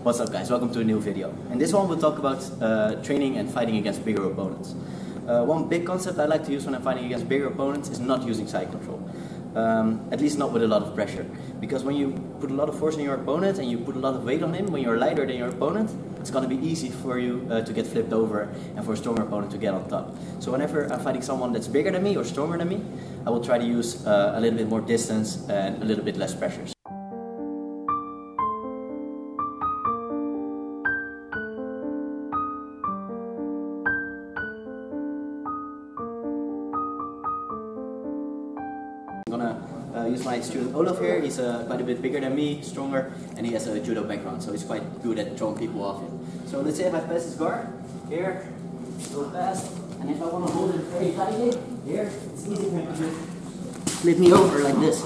What's up guys, welcome to a new video. In this one we'll talk about training and fighting against bigger opponents. One big concept I like to use when I'm fighting against bigger opponents is not using side control. At least not with a lot of pressure. Because when you put a lot of force on your opponent and you put a lot of weight on him, when you're lighter than your opponent, it's going to be easy for you to get flipped over and for a stronger opponent to get on top. So whenever I'm fighting someone that's bigger than me or stronger than me, I will try to use a little bit more distance and a little bit less pressure. I'm gonna use my student Olaf here. He's quite a bit bigger than me, stronger, and he has a judo background, so he's quite good at throwing people off him. So let's say if I pass his guard, here, go past, and if I want to hold it very tightly, here, it's easy for him to just flip me over like this,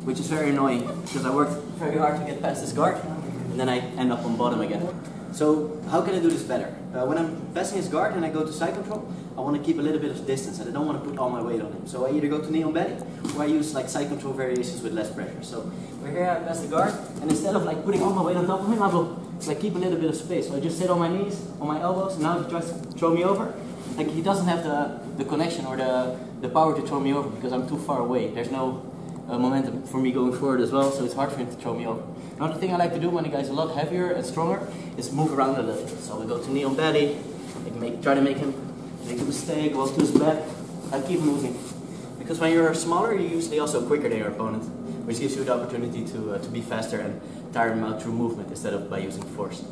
which is very annoying, because I worked very hard to get past his guard, and then I end up on bottom again. So how can I do this better? When I'm passing his guard and I go to side control, I want to keep a little bit of distance and I don't want to put all my weight on him. So I either go to knee on belly or I use like side control variations with less pressure. So we're here, I pass the guard, and instead of like putting all my weight on top of him, I will like keep a little bit of space. So I just sit on my knees, on my elbows, and now he tries to throw me over. Like he doesn't have the connection or the power to throw me over because I'm too far away. There's no momentum for me going forward as well, so it's hard for him to throw me over. Another thing I like to do when the guy's a lot heavier and stronger is move around a little. So we go to knee on belly, try to make him make a mistake, go to his back. I keep moving. Because when you're smaller, you're usually also quicker than your opponent, which gives you the opportunity to be faster and tire him out through movement instead of by using force.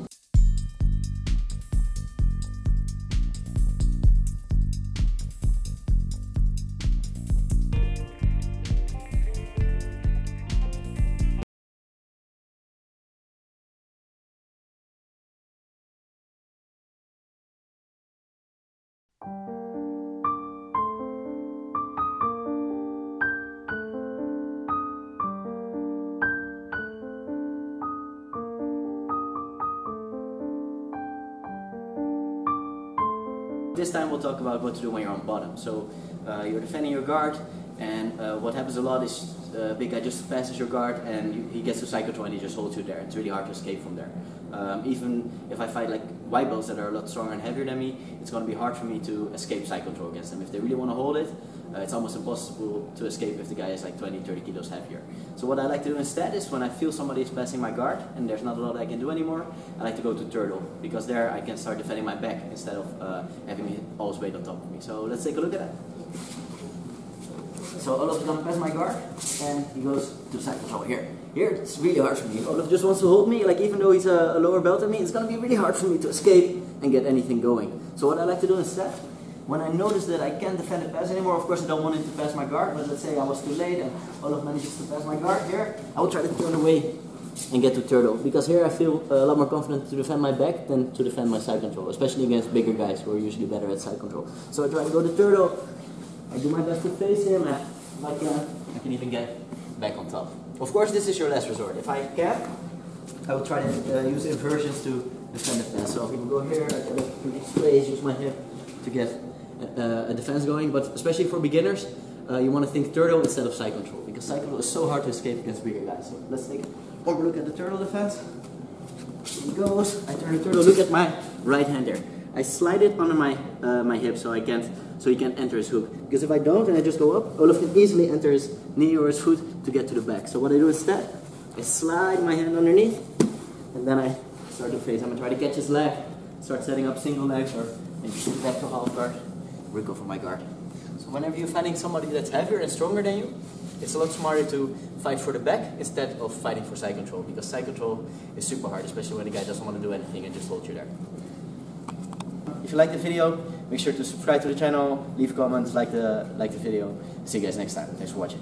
This time we'll talk about what to do when you're on bottom. So you're defending your guard, and what happens a lot is big guy just passes your guard and he gets to side control and he just holds you there. It's really hard to escape from there. Even if I fight like white belts that are a lot stronger and heavier than me, it's going to be hard for me to escape side control against them. If they really want to hold it, it's almost impossible to escape if the guy is like 20-30 kilos heavier. So what I like to do instead is when I feel somebody is passing my guard and there's not a lot I can do anymore, I like to go to turtle, because there I can start defending my back instead of having all his weight on top of me. So let's take a look at that. So Olaf is going to pass my guard and he goes to side control here. Here it's really hard for me. Olaf just wants to hold me, like even though he's a lower belt than me, it's going to be really hard for me to escape and get anything going. So what I like to do instead, when I notice that I can't defend the pass anymore, of course I don't want him to pass my guard, but let's say I was too late and Olaf manages to pass my guard here, I will try to turn away and get to turtle, because here I feel a lot more confident to defend my back than to defend my side control, especially against bigger guys who are usually better at side control. So I try to go to turtle, I do my best to face him, and I can even get back on top. Of course this is your last resort. If I can, I will try to use inversions to defend the pass. So if we go here, I try to create space, use my hip to get a defense going, but especially for beginners, you want to think turtle instead of side control, because side control is so hard to escape against bigger guys. So let's take a look at the turtle defense. Here it goes. I turn the turtle. Look at my right hand there. I slide it under my my hip so he can't enter his hook. Because if I don't and I just go up, Olaf can easily enter his knee or his foot to get to the back. So what I do instead, I slide my hand underneath, and then I start to face. I'm gonna try to catch his leg, start setting up single legs, or maybe shoot back to half guard, or go for my guard. So whenever you're fighting somebody that's heavier and stronger than you, it's a lot smarter to fight for the back instead of fighting for side control, because side control is super hard, especially when the guy doesn't want to do anything and just hold you there. If you like the video, make sure to subscribe to the channel, leave comments, like the video. See you guys next time. Thanks for watching.